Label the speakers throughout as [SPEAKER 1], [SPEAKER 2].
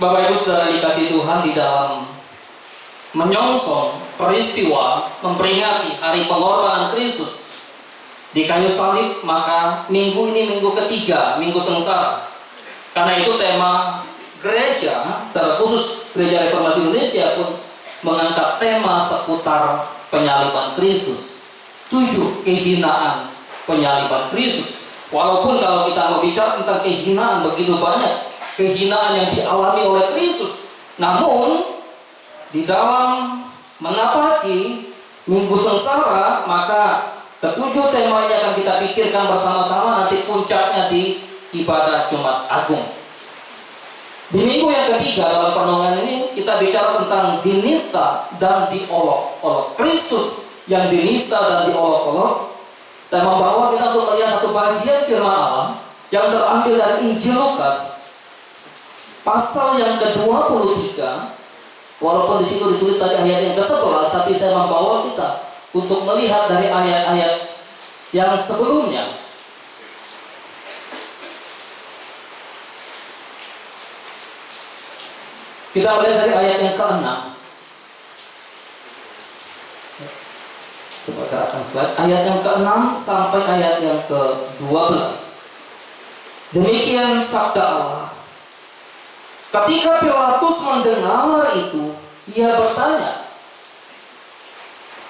[SPEAKER 1] Bapak Ibu Saudara dikasih Tuhan, di dalam menyongsong peristiwa memperingati hari pengorbanan Kristus di kayu salib, maka minggu ini minggu ketiga, minggu sengsara. Karena itu tema gereja, terkhusus Gereja Reformasi Indonesia pun mengangkat tema seputar penyaliban Kristus. 7 kehinaan penyaliban Kristus. Walaupun kalau kita mau bicara tentang kehinaan, begitu banyak kehinaan yang dialami oleh Kristus, namun di dalam menapaki minggu sengsara, maka ketujuh tema ini akan kita pikirkan bersama-sama, nanti puncaknya di ibadah Jumat Agung. Di minggu yang ketiga dalam perenungan ini kita bicara tentang dinista dan diolok-olok. Kristus yang dinista dan diolok-olok. Saya membawa kita untuk melihat satu bagian firman Allah yang terambil dari Injil Lukas pasal yang ke-23. Walaupun di situ ditulis dari ayat yang ke-11, tapi saya membawa kita untuk melihat dari ayat-ayat yang sebelumnya. Kita melihat dari ayat yang ke-6. Coba saya akan slide. Ayat yang ke-6 sampai ayat yang ke-12. Demikian sabda Allah. Ketika Pilatus mendengar itu, ia bertanya,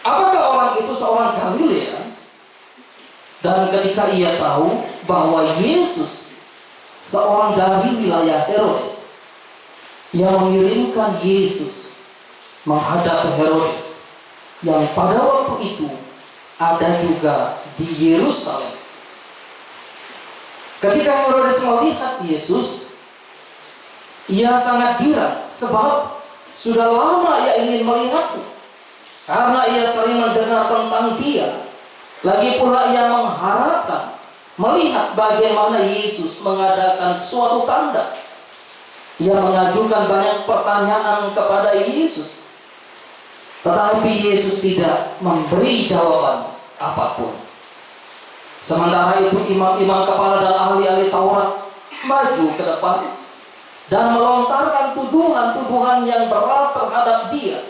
[SPEAKER 1] apakah orang itu seorang Galilea? Dan ketika ia tahu bahwa Yesus seorang dari wilayah Herodes, ia mengirimkan Yesus menghadap Herodes, yang pada waktu itu ada juga di Yerusalem. Ketika Herodes melihat Yesus, ia sangat girang, sebab sudah lama ia ingin melihatnya, karena ia sering mendengar tentang dia. Lagi pula ia mengharapkan melihat bagaimana Yesus mengadakan suatu tanda. Ia mengajukan banyak pertanyaan kepada Yesus, tetapi Yesus tidak memberi jawaban apapun. Sementara itu imam-imam kepala dan ahli-ahli Taurat maju ke depan dan melontarkan tuduhan-tuduhan yang berat terhadap dia.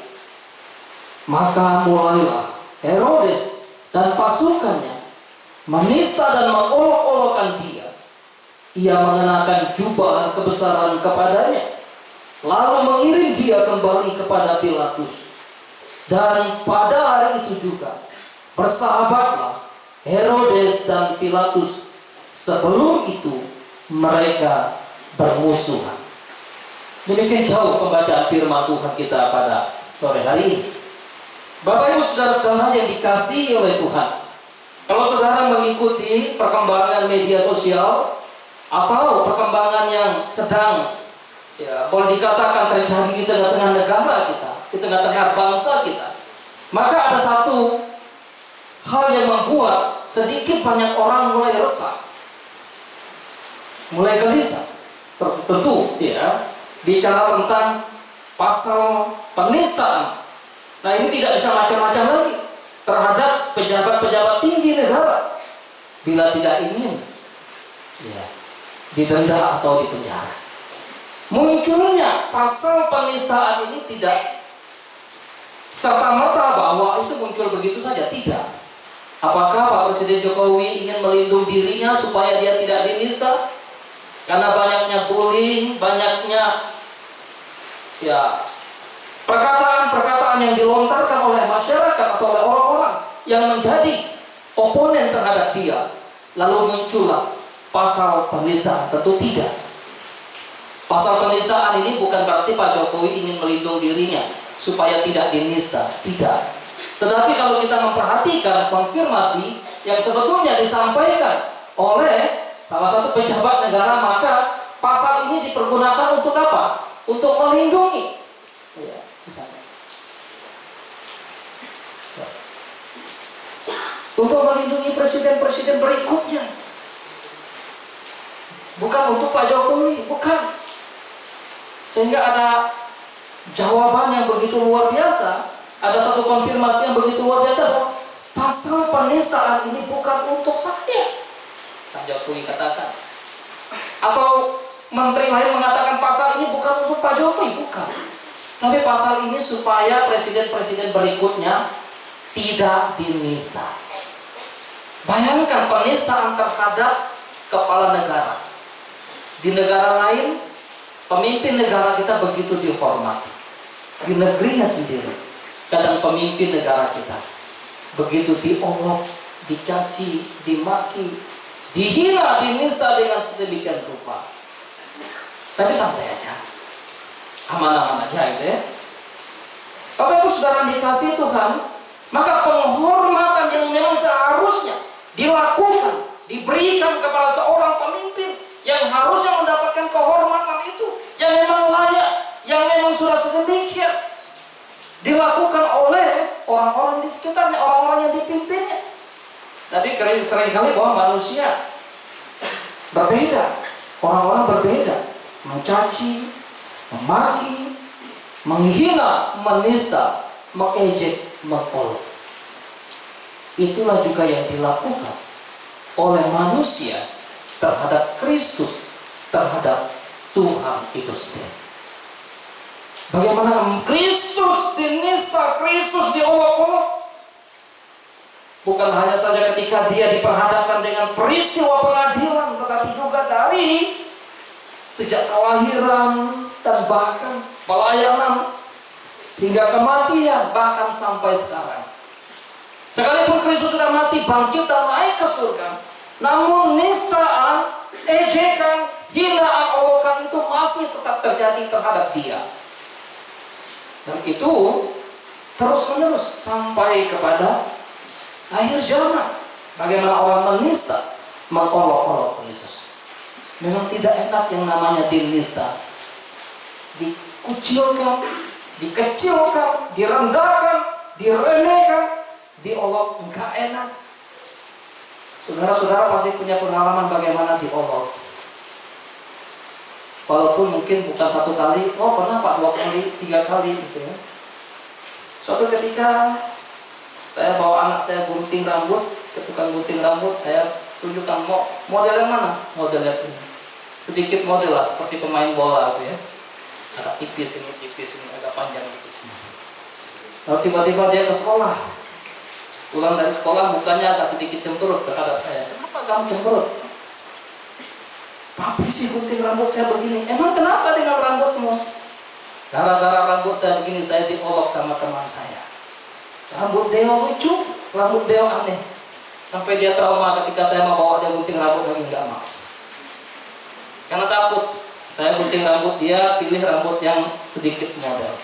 [SPEAKER 1] Maka mulailah Herodes dan pasukannya menista dan mengolok-olokkan dia. Ia mengenakan jubah kebesaran kepadanya, lalu mengirim dia kembali kepada Pilatus. Dan pada hari itu juga bersahabatlah Herodes dan Pilatus. Sebelum itu mereka bermusuhan. Demikian jauh pembacaan firman Tuhan kita pada sore hari ini. Bapak Ibu Saudara-saudara yang dikasihi oleh Tuhan, kalau saudara mengikuti perkembangan media sosial atau perkembangan yang sedang boleh dikatakan terjadi di tengah-tengah negara kita, di tengah-tengah bangsa kita, maka ada satu hal yang membuat sedikit banyak orang mulai resah, mulai gelisah. Tentu bicara tentang pasal penistaan. Nah, ini tidak bisa macam-macam lagi terhadap pejabat-pejabat tinggi negara bila tidak ingin didenda atau dipenjara. Munculnya pasal penistaan ini tidak serta-merta bahwa itu muncul begitu saja, tidak. Apakah Pak Presiden Jokowi ingin melindungi dirinya supaya dia tidak dinista? Karena banyaknya bullying, banyaknya perkataan-perkataan yang dilontarkan oleh masyarakat atau oleh orang-orang yang menjadi oponen terhadap dia, lalu muncullah pasal penistaan. Tentu tidak. Pasal penistaan ini bukan berarti Pak Jokowi ingin melindungi dirinya supaya tidak dinista, tidak. Tetapi kalau kita memperhatikan konfirmasi yang sebetulnya disampaikan oleh salah satu pejabat negara, maka pasal ini dipergunakan untuk apa? Untuk melindungi. Untuk melindungi presiden-presiden berikutnya. Bukan untuk Pak Jokowi, bukan. Sehingga ada jawaban yang begitu luar biasa, ada satu konfirmasi yang begitu luar biasa bahwa pasal penistaan ini bukan untuk saya, Pak Jokowi katakan. Atau menteri lain mengatakan pasal ini bukan untuk Pak Pak Jokowi, bukan. Tapi pasal ini supaya presiden-presiden berikutnya tidak dinista. Bayangkan penistaan terhadap kepala negara. Di negara lain, pemimpin negara kita begitu dihormati. Di negerinya sendiri, kadang pemimpin negara kita begitu diolok, dicaci, dimaki, dihina, dinista dengan sedemikian rupa. Tapi santai aja, aman-aman aja gitu ya. Bapak Ibu Saudara dikasih Tuhan, maka penghormatan yang memang seharusnya dilakukan, diberikan kepada seorang pemimpin yang harusnya mendapatkan kehormatan itu, yang memang layak, yang memang sudah sedemikian, dilakukan oleh orang-orang di sekitarnya, orang-orang yang dipimpinnya. Tapi seringkali bahwa manusia berbeda, orang-orang berbeda, mencaci, memaki, menghina, menista, mengejek, mengolok. Itulah juga yang dilakukan oleh manusia terhadap Kristus, terhadap Tuhan itu sendiri. Bagaimana Kristus dinista, Kristus diolok-olok. Bukan hanya saja ketika dia diperhadapkan dengan peristiwa pengadilan, tetapi juga dari sejak kelahiran dan bahkan pelayanan hingga kematian, bahkan sampai sekarang. Sekalipun Kristus sudah mati, bangkit dan naik ke surga, namun nistaan, ejekan, hinaan, olokan itu masih tetap terjadi terhadap dia. Dan itu terus-menerus sampai kepada akhir zaman. Bagaimana orang menista, mengolok-olok Yesus. Memang tidak enak yang namanya dinista. Dikucilkan, dikecilkan, direndahkan, diremehkan, diolok, enggak enak. Saudara-saudara pasti punya pengalaman bagaimana diolok. Walaupun mungkin bukan satu kali, pernah Pak 2 kali, 3 kali gitu ya. Suatu ketika saya bawa anak saya gunting rambut, ke tukang gunting rambut, saya tunjukkan model yang mana? Model yang ini. Sedikit model lah, seperti pemain bola gitu ya. Agak tipis ini, agak panjang gitu. Lalu tiba-tiba dia ke sekolah. Pulang dari sekolah mukanya agak sedikit cemberut terhadap saya. Kenapa kamu cemberut? Tapi sih gunting rambut saya begini. Emang kenapa dengan rambutmu? Gara-gara rambut saya begini, saya diolok sama teman saya. Rambut Deo lucu, rambut Deo aneh. Sampai dia trauma ketika saya mau bawa dia gunting rambut lagi, nggak mau. Karena takut saya gunting rambut dia, pilih rambut yang sedikit model.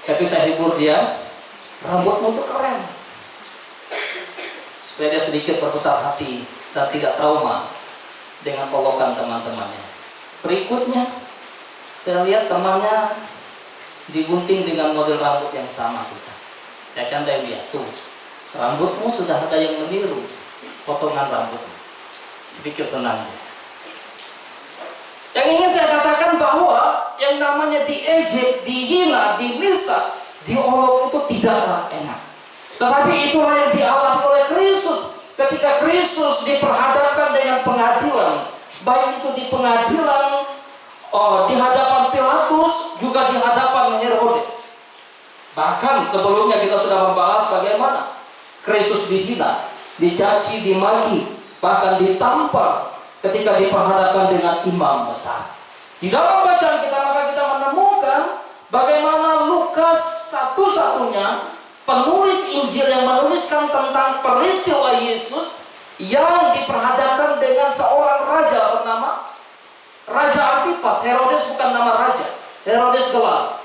[SPEAKER 1] Tapi saya hibur dia, rambutmu tuh keren. Supaya dia sedikit berbesar hati dan tidak trauma dengan olokan teman-temannya. Berikutnya, saya lihat temannya digunting dengan model rambut yang sama kita. Saya candai dia, tuh, rambutmu sudah ada yang meniru potongan rambutmu. Sedikit senang. Yang ingin saya katakan bahwa yang namanya diejek, dihina, dinista, diolok itu tidaklah enak. Tetapi itulah yang dialami oleh Kristus. Ketika Kristus diperhadapkan dengan pengadilan, baik itu di pengadilan di hadapan Pilatus, juga di hadapan Herodes. Bahkan sebelumnya kita sudah membahas bagaimana Kristus dihina, dicaci, dimaki, bahkan ditampar ketika diperhadapkan dengan imam besar. Di dalam bacaan kita maka kita menemukan bagaimana Lukas satu-satunya penulis Injil yang menuliskan tentang peristiwa Yesus yang diperhadapkan dengan seorang raja bernama Raja Antipas. Herodes bukan nama raja, Herodes gelar.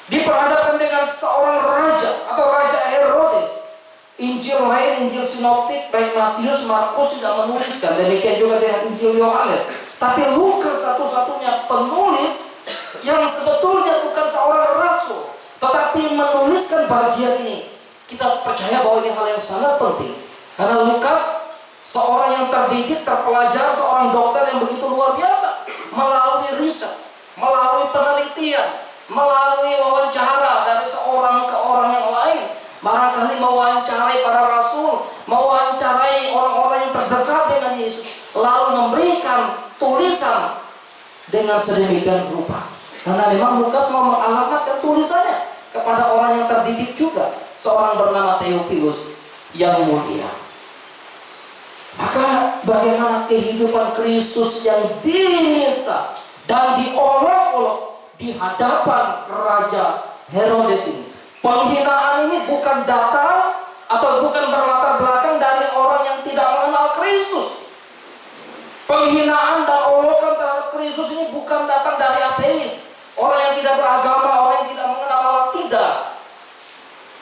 [SPEAKER 1] Diperhadapkan dengan seorang raja atau Raja Herodes. Injil lain, Injil sinoptik, baik Matius, Markus tidak menuliskan. Demikian juga dengan Injil Yohanes. Tapi Lukas satu-satunya penulis yang sebetulnya bukan seorang rasul, tetapi menuliskan bagian ini. Kita percaya bahwa ini hal yang sangat penting. Karena Lukas seorang yang terdidik, terpelajar, seorang dokter yang begitu luar biasa. Melalui riset, melalui penelitian, melalui wawancara dari seorang ke orang yang lain. Barangkali mewawancarai para rasul, mewawancarai orang-orang yang terdekat dengan Yesus. Lalu memberikan tulisan dengan sedemikian rupa. Karena memang Lukas mau mengalamatkan tulisannya kepada orang yang terdidik juga, seorang bernama Theophilus yang mulia. Maka bagaimana kehidupan Kristus yang dinista dan diolok-olok di hadapan Raja Herodes ini. Penghinaan ini bukan datang atau bukan berlatar belakang dari orang yang tidak mengenal Kristus. Penghinaan dan olokan terhadap Kristus ini bukan datang dari ateis, orang yang tidak beragama, orang yang tidak mengenal Allah, tidak.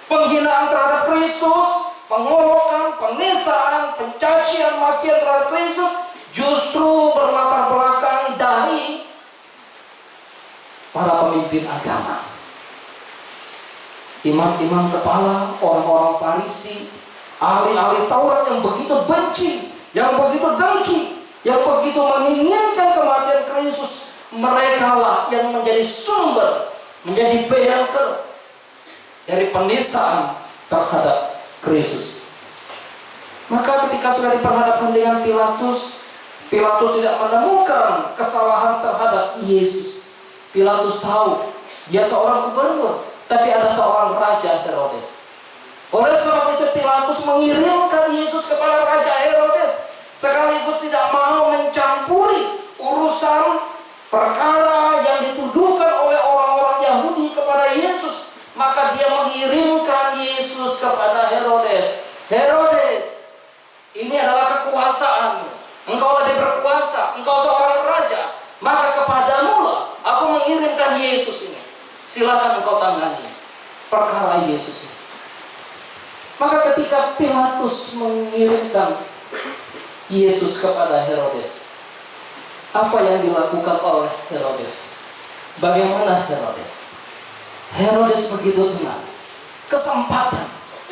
[SPEAKER 1] Penghinaan terhadap Kristus, pengolokan, penistaan, pencacian, makian terhadap Kristus justru berlatar belakang dari para pemimpin agama. Imam-imam kepala, orang-orang Farisi, ahli-ahli Taurat yang begitu benci, yang begitu dengki, yang begitu menginginkan kematian Kristus. Mereka lah yang menjadi sumber, menjadi bengkel dari penistaan terhadap Kristus. Maka ketika sudah diperhadapkan dengan Pilatus, Pilatus tidak menemukan kesalahan terhadap Yesus. Pilatus tahu dia seorang gubernur, tapi ada seorang Raja Herodes. Oleh sebab itu Pilatus mengirimkan Yesus kepada Raja Herodes, sekaligus tidak mau mencampuri urusan perkara yang dituduhkan oleh orang-orang Yahudi kepada Yesus. Maka dia mengirimkan Yesus kepada Herodes. Herodes, ini adalah kekuasaan. Engkau lagi berkuasa, engkau seorang raja, maka kepadamu lah aku mengirimkan Yesus ini. Silakan engkau tangani perkara Yesus ini. Maka ketika Pilatus mengirimkan Yesus kepada Herodes, apa yang dilakukan oleh Herodes? Bagaimana Herodes? Herodes begitu senang kesempatan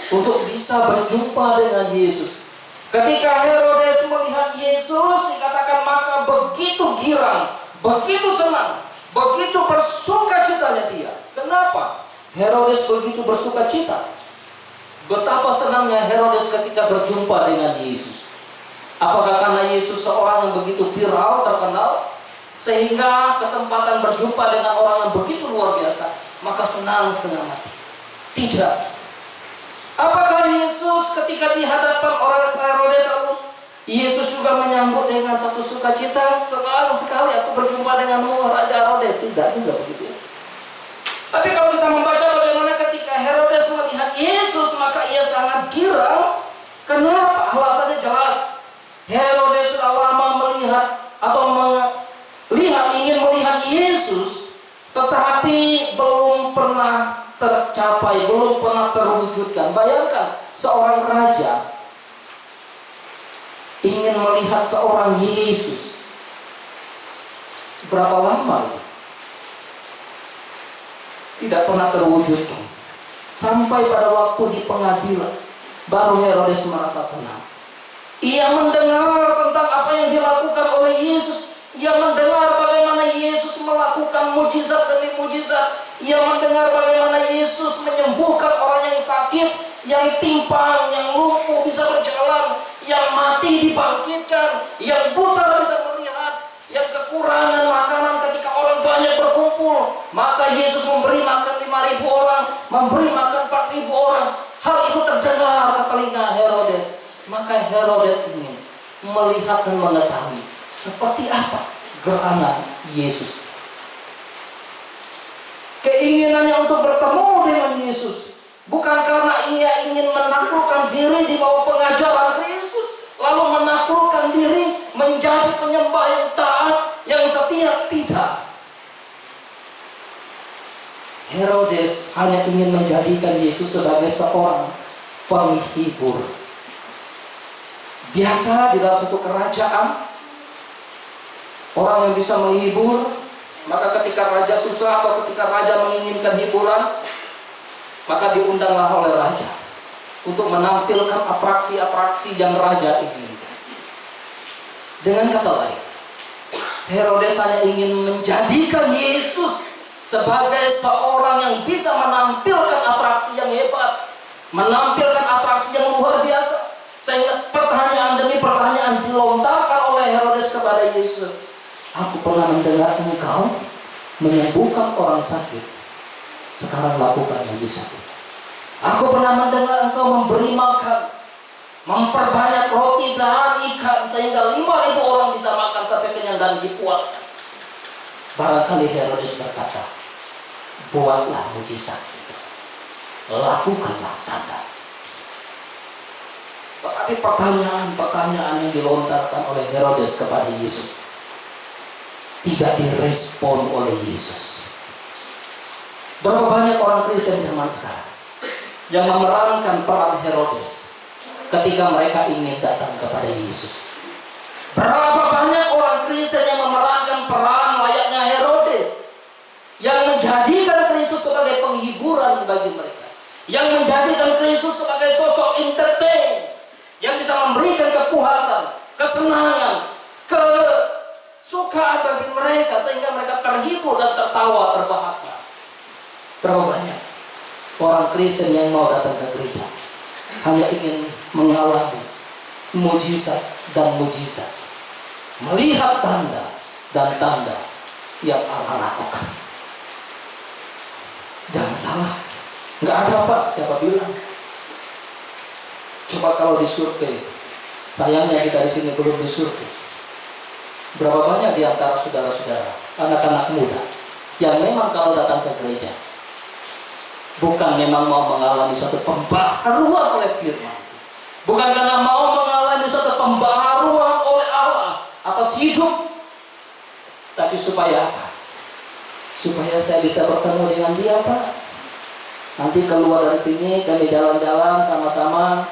[SPEAKER 1] untuk bisa berjumpa dengan Yesus. Ketika Herodes melihat Yesus, dikatakan maka begitu girang, begitu senang, begitu bersukacitanya dia. Kenapa Herodes begitu bersukacita? Betapa senangnya Herodes ketika berjumpa dengan Yesus. Apakah karena Yesus seorang yang begitu viral, terkenal, sehingga kesempatan berjumpa dengan orang yang begitu luar biasa, maka senang setengah mati? Tidak. Apakah Yesus ketika di hadapan orang Herodes, Yesus juga menyambut dengan satu sukacita? Senang sekali aku berjumpa denganmu, Raja Herodes. Tidak juga begitu. Tapi kalau kita membaca bagaimana ketika Herodes melihat Yesus, maka ia sangat girang. Kenapa? Alasannya jelas. Herodes sudah lama melihat atau ingin melihat Yesus, tetapi belum pernah tercapai, belum pernah terwujudkan. Bayangkan seorang raja ingin melihat seorang Yesus. Berapa lama itu? Tidak pernah terwujudkan. Sampai pada waktu di pengadilan, baru Herodes merasa senang. Ia mendengar tentang apa yang dilakukan oleh Yesus. Ia mendengar bagaimana Yesus melakukan mujizat demi mujizat. Ia mendengar bagaimana Yesus menyembuhkan orang yang sakit, yang timpang, yang lumpuh bisa berjalan, yang mati dibangkitkan, yang buta bisa melihat, yang kekurangan makanan ketika orang banyak berkumpul, maka Yesus memberi makan 5.000 orang, memberi makan 4.000 orang. Hal itu terdengar ke telinga Herodes. Maka Herodes ingin melihat dan mengetahui seperti apa gerakan Yesus. Keinginannya untuk bertemu dengan Yesus bukan karena ia ingin menaklukkan diri di bawah pengajaran Kristus, lalu menaklukkan diri menjadi penyembah yang taat, yang setia. Tidak. Herodes hanya ingin menjadikan Yesus sebagai seorang penghibur. Biasa di dalam satu kerajaan, orang yang bisa menghibur, maka ketika raja susah atau ketika raja menginginkan hiburan, maka diundanglah oleh raja untuk menampilkan atraksi-atraksi yang raja inginkan. Dengan kata lain, Herodes hanya ingin menjadikan Yesus sebagai seorang yang bisa menampilkan atraksi yang hebat, menampilkan atraksi yang luar biasa. Sehingga pertanyaan demi pertanyaan dilontarkan oleh Herodes kepada Yesus. Aku pernah mendengar engkau menyembuhkan orang sakit, sekarang lakukan mujizat. Aku pernah mendengar engkau memberi makan, memperbanyak roti dan ikan sehingga 5.000 orang bisa makan sampai kenyang dan dipuaskan. Barangkali Herodes berkata, buatlah mujizat itu, lakukanlah tanda. Tetapi pertanyaan-pertanyaan yang dilontarkan oleh Herodes kepada Yesus tidak direspon oleh Yesus. Berapa banyak orang Kristen zaman sekarang yang memerankan peran Herodes ketika mereka ingin datang kepada Yesus? Berapa banyak orang Kristen yang memerankan peran layaknya Herodes, yang menjadikan Kristus sebagai penghiburan bagi mereka, yang menjadikan Kristus sebagai sosok entertain, yang bisa memberikan kepuasan, kesenangan, kesukaan bagi mereka sehingga mereka terhibur dan tertawa, terbahagia. Berapa banyak orang Kristen yang mau datang ke gereja hanya ingin mengalami mujizat dan mujizat, melihat tanda dan tanda yang Allah lakukan. Jangan salah, nggak ada apa, siapa bilang? Coba kalau disurvei, sayangnya kita di sini belum disurvei. Berapa banyak di antara saudara-saudara, anak-anak muda yang memang kalau datang ke gereja bukan memang mau mengalami suatu pembaharuan oleh firman, bukan karena mau mengalami suatu pembaharuan oleh Allah atas hidup, tapi supaya apa? Supaya saya bisa bertemu dengan dia, Pak. Nanti keluar dari sini kami jalan-jalan sama-sama.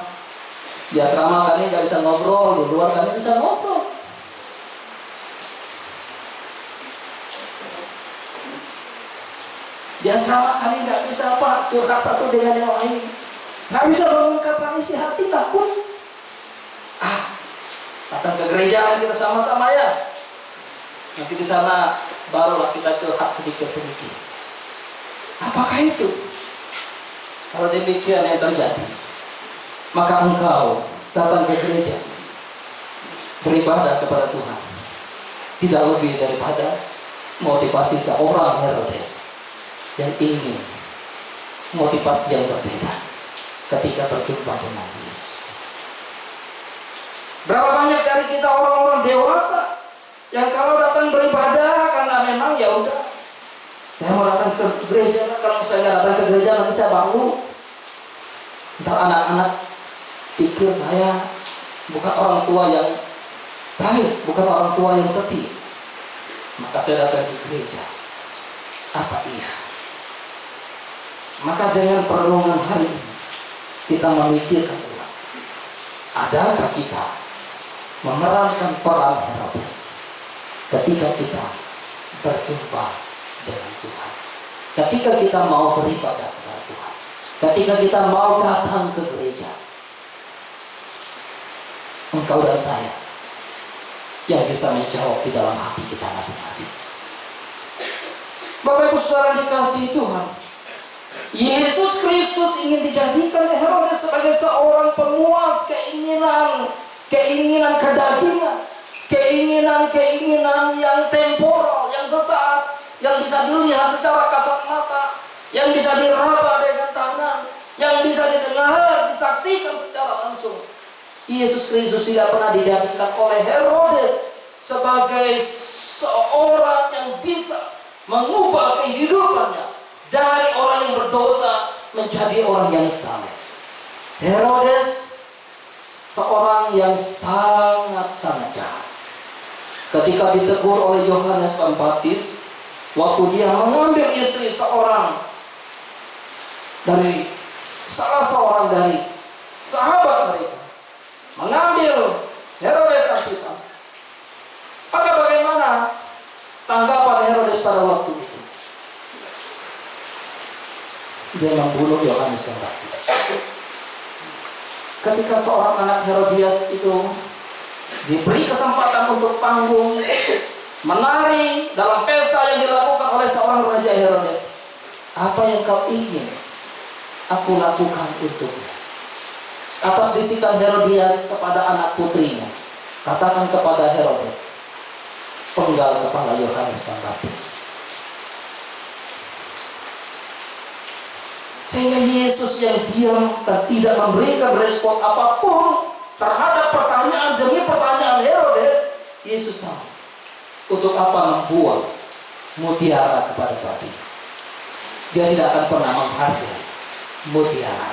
[SPEAKER 1] Di asrama kami nggak bisa ngobrol, di luar kami bisa ngobrol. Di asrama kami nggak bisa Pak curhat satu dengan yang lain, nggak bisa mengungkapkan isi hati, takut. Datang ke gereja kita sama-sama ya. Nanti di sana barulah kita curhat sedikit-sedikit. Apakah itu? Kalau demikian yang terjadi, maka engkau datang ke gereja beribadah kepada Tuhan tidak lebih daripada motivasi seorang Herodes yang ingin motivasi yang berbeda ketika berjumpa dengan Yesus. Berapa banyak dari kita orang-orang dewasa yang kalau datang beribadah karena memang ya udah, saya mau datang ke gereja, kalau saya nggak datang ke gereja nanti saya bangun. Ntar anak-anak pikir saya bukan orang tua yang baik, bukan orang tua yang setia, maka saya datang ke gereja. Apa iya? Maka dengan perenungan hari ini kita memikirkan ulang, adakah kita memerankan peran Herodes ketika kita berjumpa dengan Tuhan, ketika kita mau beribadah kepada Tuhan, ketika kita mau datang ke gereja? Engkau dan saya yang bisa menjawab di dalam hati kita masing-masing. Bapak Ibu Saudara dikasihi Tuhan, Yesus Kristus ingin dijadikan Herodes sebagai seorang pemuas keinginan kedagingan, keinginan yang temporal, yang sesaat, yang bisa dilihat secara kasat mata, yang bisa diraba dengan tangan, yang bisa didengar, disaksikan secara langsung. Yesus Kristus tidak pernah dijadikan oleh Herodes sebagai seorang yang bisa mengubah kehidupannya dari orang yang berdosa menjadi orang yang saleh. Herodes seorang yang sangat-sangat jahat. Ketika ditegur oleh Yohanes Pembaptis, waktu dia mengambil istri salah seorang dari sahabat mereka, mengambil Herodes Antipas, maka bagaimana tanggapan Herodes pada waktu itu? Dia membunuh Yohanes Pembaptis. Ketika seorang anak Herodias itu diberi kesempatan untuk panggung menari dalam pesta yang dilakukan oleh seorang Raja Herodes, apa yang kau ingin aku lakukan untukmu? Atas bisikan Herodias kepada anak putrinya, katakan kepada Herodes, penggal kepala Yohanes Pembaptis. Sehingga Yesus yang diam dan tidak memberikan respon apapun terhadap pertanyaan demi pertanyaan Herodes, Yesus tahu untuk apa membuang mutiara kepada babi. Dia tidak akan pernah menghargai mutiara.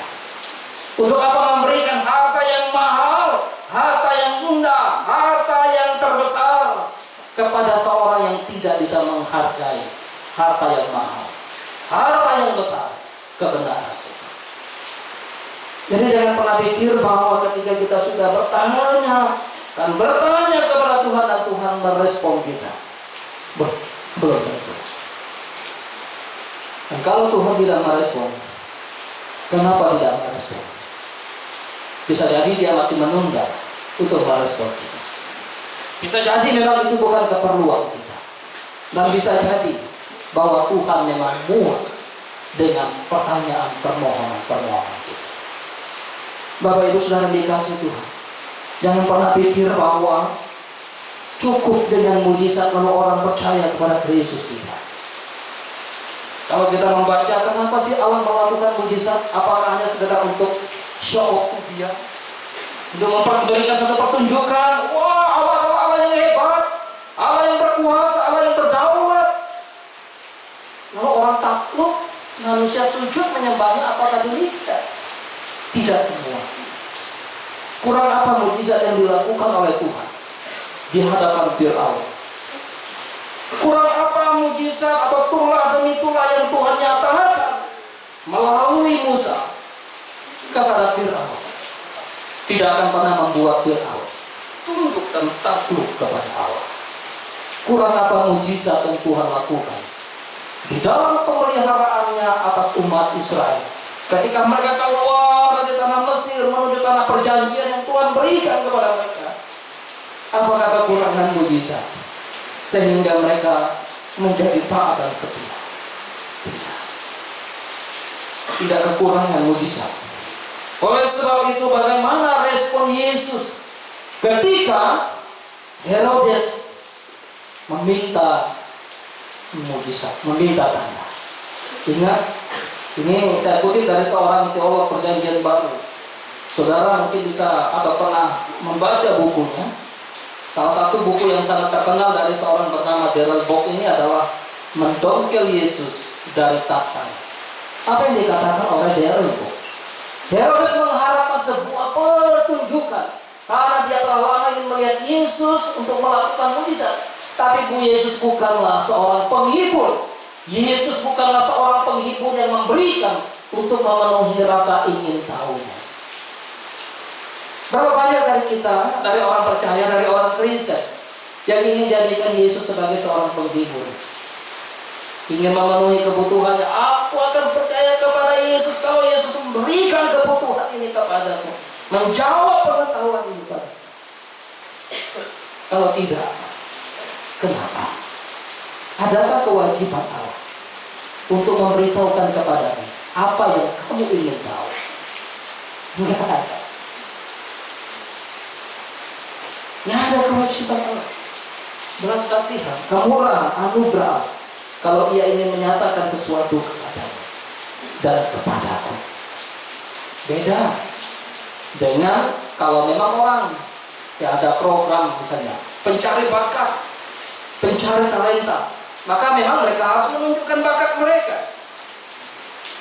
[SPEAKER 1] Untuk apa memberikan harta yang mahal, harta yang indah, harta yang terbesar kepada seorang yang tidak bisa menghargai harta yang mahal, harta yang besar, kebenaran. Jadi jangan pernah pikir bahwa ketika kita sudah bertanya dan bertanya kepada Tuhan dan Tuhan merespon kita. Belum tentu. Dan kalau Tuhan tidak merespon, kenapa tidak merespon? Bisa jadi dia masih menunda untuk merespon kita. Bisa jadi memang itu bukan keperluan kita. Dan bisa jadi bahwa Tuhan memang muak dengan pertanyaan permohonan kita. Bapak Ibu Saudara dikasih Tuhan, jangan pernah pikir bahwa cukup dengan mujizat kalau orang percaya kepada Yesus tidak. Kalau kita membaca, kenapa sih Allah melakukan mujizat? Apakah hanya sekedar untuk show off dia? Untuk memberikan satu pertunjukan, wah Allah adalah Allah yang hebat, Allah yang berkuasa, Allah yang berdaulat. Lalu orang takluk, manusia sujud menyembahnya, apakah demikian? Tidak semua. Kurang apa mujizat yang dilakukan oleh Tuhan di hadapan Firaun? Kurang apa mujizat atau tulah demi tulah yang Tuhan nyatakan melalui Musa kepada Firaun? Tidak akan pernah membuat Firaun tunduk dan takluk kepada Allah. Kurang apa mujizat yang Tuhan lakukan di dalam pemeliharaannya atas umat Israel ketika mereka keluar dari tanah Mesir menuju tanah perjanjian yang Tuhan berikan kepada mereka? Apakah kekurangan mujizat sehingga mereka menjadi taat dan setia? Tidak kekurangan mujizat. Oleh sebab itu, bagaimana respon Yesus ketika Herodes meminta mujizat, meminta tanda? Ingat, ini saya kutip dari seorang teolog Perjanjian Baru. Saudara mungkin bisa atau pernah membaca bukunya. Salah satu buku yang sangat terkenal dari seorang bernama Darrell Bock ini adalah Mendongkel Yesus dari Takhta. Apa yang dikatakan oleh Darrell Bock? Herodes mengharapkan sebuah pertunjukan karena dia telah lama ingin melihat Yesus untuk melakukan mujizat. Tapi Yesus bukanlah seorang penghibur. Yesus bukanlah seorang penghibur yang memberikan untuk memenuhi rasa ingin tahunya. Berapa banyak dari kita, dari orang percaya, dari orang Kristen yang ingin jadikan Yesus sebagai seorang penghibur, ingin memenuhi kebutuhannya. Aku akan percaya kepada Yesus kalau Yesus memberikan kebutuhan ini kepadaku, menjawab pengetahuan ini padaku. Kalau tidak, kenapa? Adakah kewajiban Allah untuk memberitahukan kepadamu apa yang kamu ingin tahu? Enggak ada. Tidak ada kewajiban Allah. Belas kasihan, kemurahan, anugerah kalau ia ingin menyatakan sesuatu kepadamu dan kepadaku. Beda dengan kalau memang orang ya ada program misalnya pencari bakat, pencari talenta, maka memang mereka harus menunjukkan bakat mereka.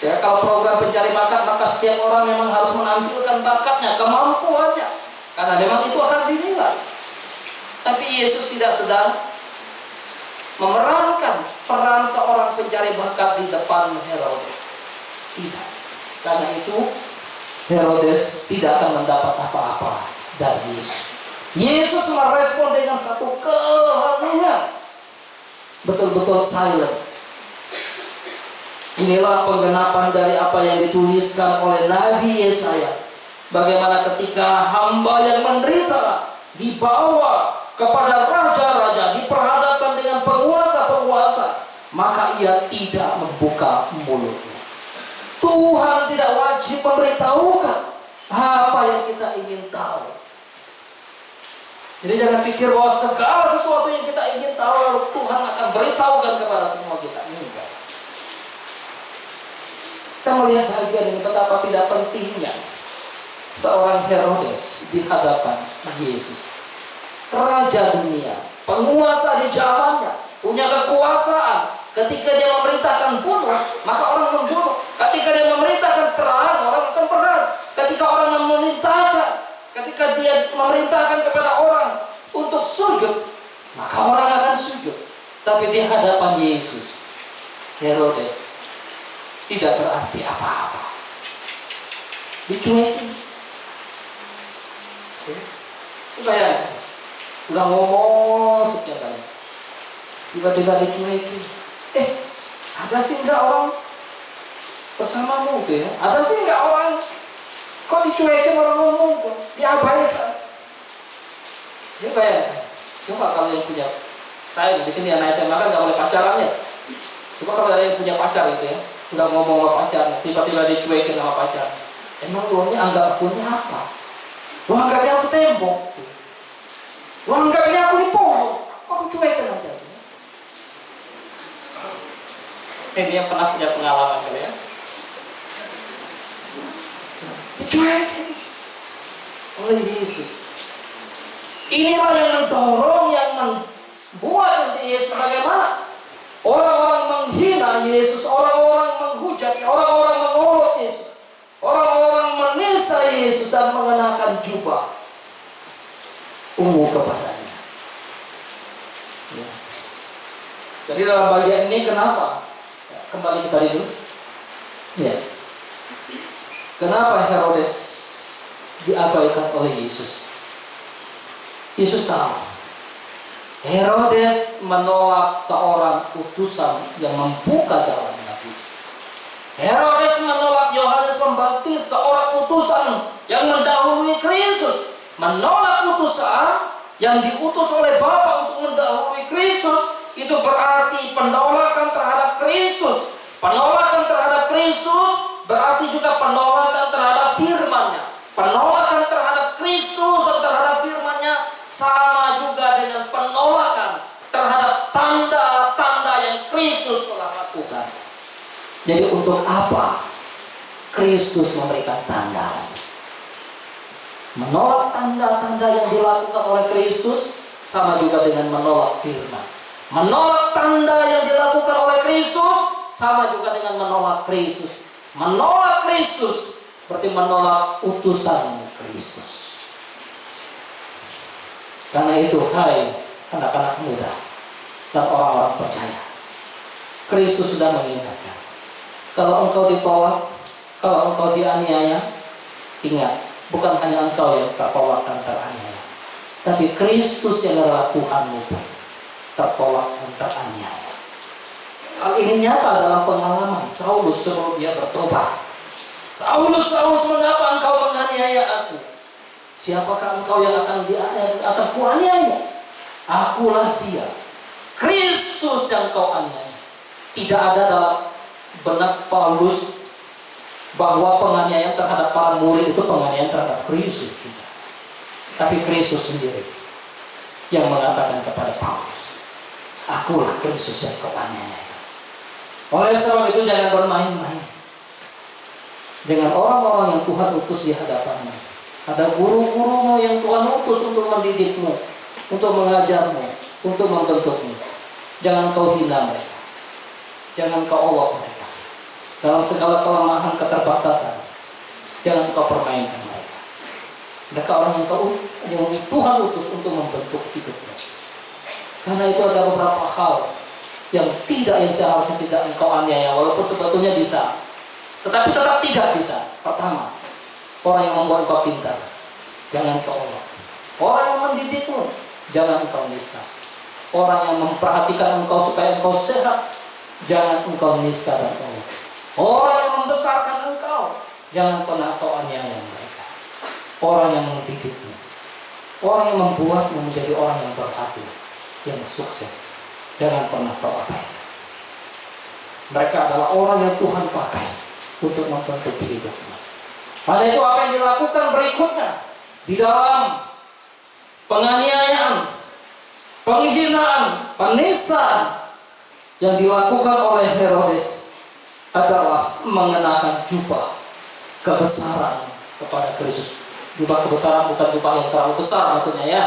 [SPEAKER 1] Ya, kalau program pencari bakat, maka setiap orang memang harus menampilkan bakatnya, kemampuannya, karena memang itu akan dinilai. Tapi Yesus tidak sedang memerankan peran seorang pencari bakat di depan Herodes. Tidak. Karena itu Herodes tidak akan mendapat apa-apa dari Yesus. Yesus merespon dengan satu keheningan, betul-betul silent. Inilah penggenapan dari apa yang dituliskan oleh Nabi Yesaya. Bagaimana ketika hamba yang menderita dibawa kepada raja-raja, diperhadapkan dengan penguasa-penguasa, maka ia tidak membuka mulutnya. Tuhan tidak wajib memberitahukan apa yang kita ingin tahu. Jadi jangan pikir bahwa segala sesuatu yang kita ingin tahu lalu Tuhan akan beritahukan kepada semua kita. Enggak. Kita melihat bagian ini betapa tidak pentingnya seorang Herodes di hadapan Yesus. Raja dunia, penguasa di zamannya, punya kekuasaan. Ketika dia memerintahkan bunuh, maka orang membunuh. Ketika dia memerintahkan perang, orang akan perang. Ketika ketika dia memerintahkan kepada orang untuk sujud, maka orang akan sujud. Tapi di hadapan Yesus, Herodes tidak berarti apa-apa. Dicuekin. Bayangkan, udah ngomong sekian kali, tiba-tiba dicuekin. Ada sih enggak orang bersamamu tuh ya? Ada sih enggak orang kok dicuekin orang ngomong tuh? Diabaikan. Dia bayangkan. Coba kalau yang punya, saya di sini anak SMA kan nggak boleh pacaran ya. Coba kalau ada yang punya pacar gitu ya, udah ngomong sama pacar, tiba-tiba dicuekin sama pacar. Emang lu anggap punya apa? Lu anggapnya aku tembok. Lu anggapnya aku di pohon. Kok cuekin aja? Dia pernah punya pengalaman kali ya. Dicuekin oleh Yesus. Inilah yang mendorong, yang membuat Yesus bagaimana? Orang-orang menghina Yesus, orang-orang menghujat, orang-orang mengolok Yesus, orang-orang menisa Yesus dan mengenakan jubah ungu kepadanya. Ya. Jadi dalam bagian ini kenapa? Kembali ke tadi dulu. Ya. Kenapa Herodes diabaikan oleh Yesus? Yesus tahu Herodes menolak seorang utusan yang membuka jalan Nabi. Herodes menolak Yohanes Pembaptis, seorang utusan yang mendahului Kristus. Menolak utusan yang diutus oleh Bapa untuk mendahului Kristus, itu berarti penolakan terhadap Kristus. Penolakan terhadap Kristus berarti juga penolakan terhadap firman-Nya. Penolakan terhadap Kristus dan terhadap firman-Nya sama juga dengan penolakan terhadap tanda-tanda yang Kristus telah lakukan. Jadi untuk apa Kristus memberikan tanda? Menolak tanda-tanda yang dilakukan oleh Kristus sama juga dengan menolak firman. Menolak tanda yang dilakukan oleh Kristus sama juga dengan menolak Kristus. Menolak Kristus berarti menolak utusan Kristus. Karena itu, hai anak-anak muda dan orang-orang percaya, Kristus sudah mengingatkan. Kalau engkau ditolak, kalau engkau dianiaya, ingat, bukan hanya engkau yang tertolak dan teraniaya, tapi Kristus yang adalah Tuhanmu pun tertolak dan teraniaya. Hal ini nyata dalam pengalaman Saulus sebelum dia bertobat. Saulus, mengapa engkau menganiaya aku? Siapakah engkau yang akan kuaniaya? Akulah dia, Kristus yang kau aniaya. Tidak ada dalam benak Paulus bahwa penganiayaan terhadap para murid itu penganiayaan terhadap Kristus. Tapi Kristus sendiri yang mengatakan kepada Paulus, akulah Kristus yang kau aniaya. Oleh sebab itu jangan bermain-main dengan orang-orang yang Tuhan utus di hadapanmu. Ada guru-gurumu yang Tuhan utus untuk mendidikmu, untuk mengajarmu, untuk membentukmu. Jangan kau hina mereka, jangan kau olok mereka. Dalam segala kelemahan keterbatasan, jangan kau permainkan mereka. Mereka orang yang Tuhan utus untuk membentuk hidupmu. Karena itu ada beberapa hal yang seharusnya tidak engkau aniaya, walaupun sebetulnya bisa, tetapi tetap tidak bisa. Pertama, orang yang membuat engkau pintar, jangan kau olok. Orang yang mendidikmu, jangan engkau nista. Orang yang memperhatikan engkau supaya engkau sehat, jangan engkau nista dan olok. Orang yang membesarkan engkau, jangan pernah kau aniaya mereka. Orang yang mendidikmu, orang yang membuatmu menjadi orang yang berhasil, yang sukses, jangan pernah kau abaikan. Mereka adalah orang yang Tuhan pakai untuk membentuk hidupmu. Pada itu apa yang dilakukan berikutnya di dalam penganiayaan, penghinaan, penistaan yang dilakukan oleh Herodes adalah mengenakan jubah kebesaran kepada Kristus. Jubah kebesaran bukan jubah yang terlalu besar maksudnya ya.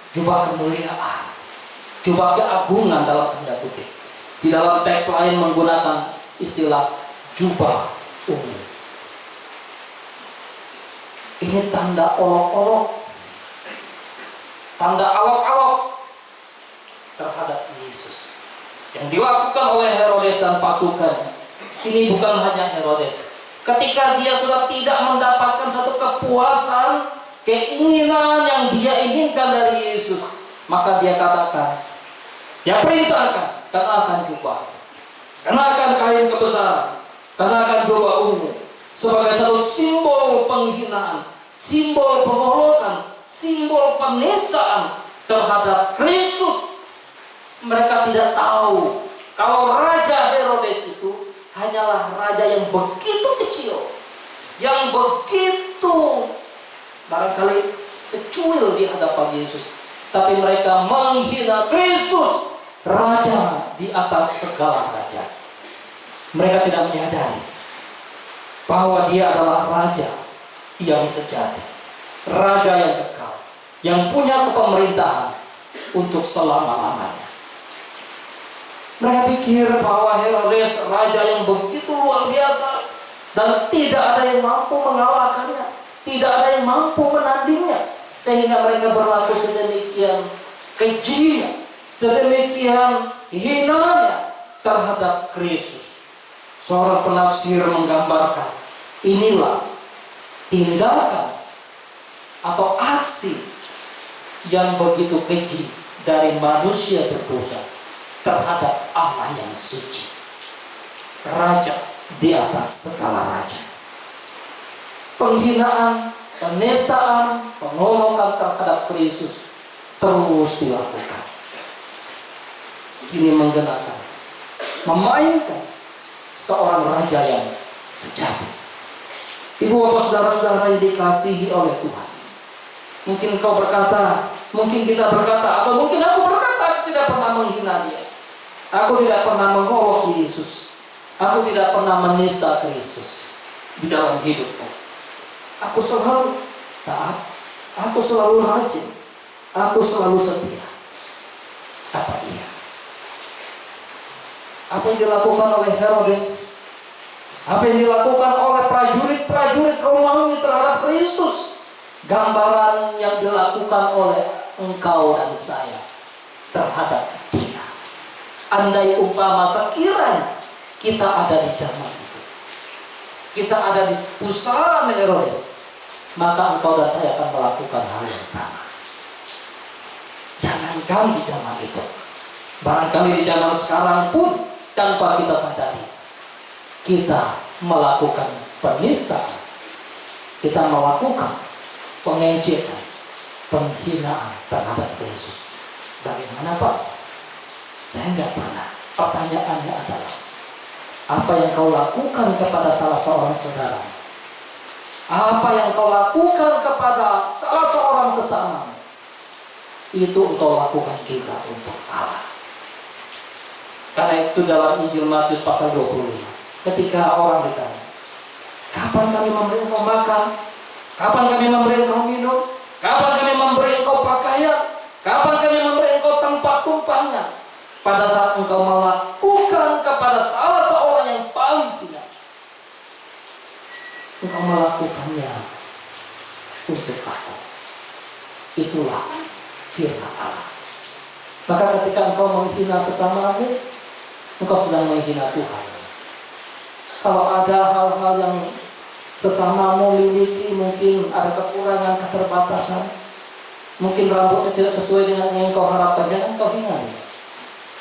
[SPEAKER 1] Jubah kemuliaan, jubah keagungan dalam tanda kutip. Di dalam teks lain menggunakan istilah jubah ungu. Ini tanda olok-olok, tanda alok-alok terhadap Yesus yang dilakukan oleh Herodes dan pasukannya. Ini bukan hanya Herodes. Ketika dia sudah tidak mendapatkan satu kepuasan, keinginan yang dia inginkan dari Yesus, maka dia katakan, dia perintahkan, kenakan jubah, kenakan kain kebesaran, kenakan jubah ungu, sebagai satu simbol penghinaan, simbol pengolokan, simbol penistaan terhadap Kristus. Mereka tidak tahu kalau Raja Herodes itu hanyalah raja yang begitu kecil, yang begitu barangkali secuil di hadapan Yesus. Tapi mereka menghina Kristus, Raja di atas segala raja. Mereka tidak menyadari bahwa dia adalah Raja yang sejati, Raja yang kekal, yang punya kepemerintahan untuk selama-lamanya. Mereka pikir bahwa Herodes raja yang begitu luar biasa dan tidak ada yang mampu mengalahkannya, tidak ada yang mampu menandingnya, sehingga mereka berlaku sedemikian kejinya, sedemikian hinanya terhadap Kristus. Seorang penafsir menggambarkan inilah tindakan atau aksi yang begitu keji dari manusia berdosa terhadap Allah yang suci, Raja di atas segala raja. Penghinaan, penistaan, pengolokan terhadap Kristus terus dilakukan. Kini menggenakan, memainkan seorang raja yang sejati. Ibu bapak saudara-saudara yang dikasihi oleh Tuhan, mungkin kau berkata, mungkin kita berkata, atau mungkin aku berkata, tidak pernah menghina dia. Aku tidak pernah mengolok Yesus. Aku tidak pernah menista Kristus di dalam hidupku. Aku selalu taat. Aku selalu rajin. Aku selalu setia. Apa iya? Apa yang dilakukan oleh Herodes? Apa yang dilakukan oleh prajurit-prajurit Romawi terhadap Kristus? Gambaran yang dilakukan oleh engkau dan saya terhadap dia. Andai umpama sekiranya kita ada di zaman itu, kita ada di pusaran Herodes, maka engkau dan saya akan melakukan hal yang sama. Jangankan di zaman itu, barangkali di zaman sekarang pun tanpa kita sadari, kita melakukan penistaan, kita melakukan pengejekan, penghinaan terhadap Yesus. Bagaimana Pak? Saya nggak pernah. Pertanyaannya adalah, apa yang kau lakukan kepada salah seorang saudara? Apa yang kau lakukan kepada salah seorang sesama? Itu engkau lakukan juga untuk Allah. Karena itu dalam Injil Matius pasal 25, ketika orang ditanya, kapan kami memberi engkau makan? Kapan kami memberi engkau minum? Kapan kami memberi engkau pakaian? Kapan kami memberi engkau tempat tumpahnya? Pada saat engkau melakukan kepada salah seorang yang paling hina, engkau melakukannya untuk aku. Itulah firman Allah. Maka ketika engkau menghina sesamamu, engkau sedang menghina Tuhan. Kalau ada hal-hal yang sesamamu miliki, mungkin ada kekurangan, keterbatasan, mungkin rambutnya tidak sesuai dengan yang engkau harapkan, jangan kau hina dia.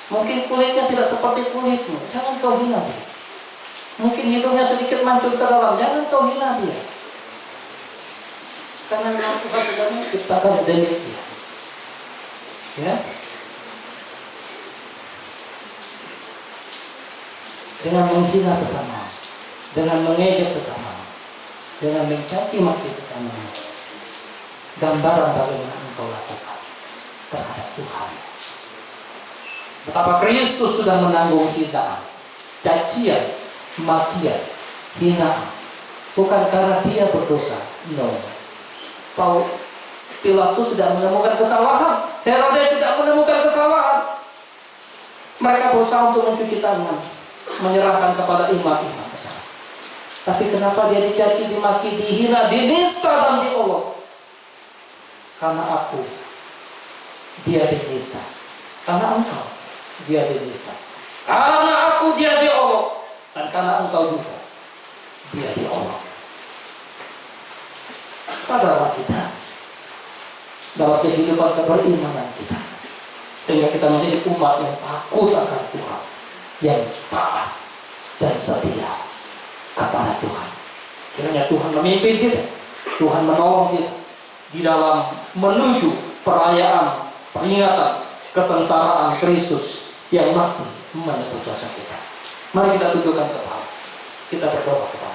[SPEAKER 1] Mungkin kulitnya tidak seperti kulitmu, jangan kau hina dia. Mungkin hidungnya sedikit mancung ke dalam, jangan kau hina dia. Karena memang Tuhan sudah menciptakan demikian. Ya. Dengan menghina sesama, dengan mengejek sesama, dengan mencaci maki sesama, gambaran bagaimana engkau lakukan terhadap Tuhan. Betapa Kristus sudah menanggung hinaan, cacian, makian, hinaan. Bukan karena dia berdosa. No. Pilatus tidak menemukan kesalahan. Herodes tidak menemukan kesalahan. Mereka berusaha untuk mencuci tangan, menyerahkan kepada imam-imam besar. Tapi kenapa dia dicaci, dimaki, dihina, dinista dan diolok? Karena aku, dia dinista. Karena engkau, dia dinista. Karena aku, dia diolok. Dan karena engkau juga, dia diolok. Sadarlah kita dalam kehidupan keberimanan kita, sehingga kita menjadi umat yang takut akan Tuhan, yang taat dan setia kepada Tuhan. Kiranya Tuhan memimpin kita, Tuhan menolong kita di dalam menuju perayaan peringatan kesengsaraan Kristus yang mati menebus dosa kita. Mari kita tundukkan kepala, kita berdoa kepada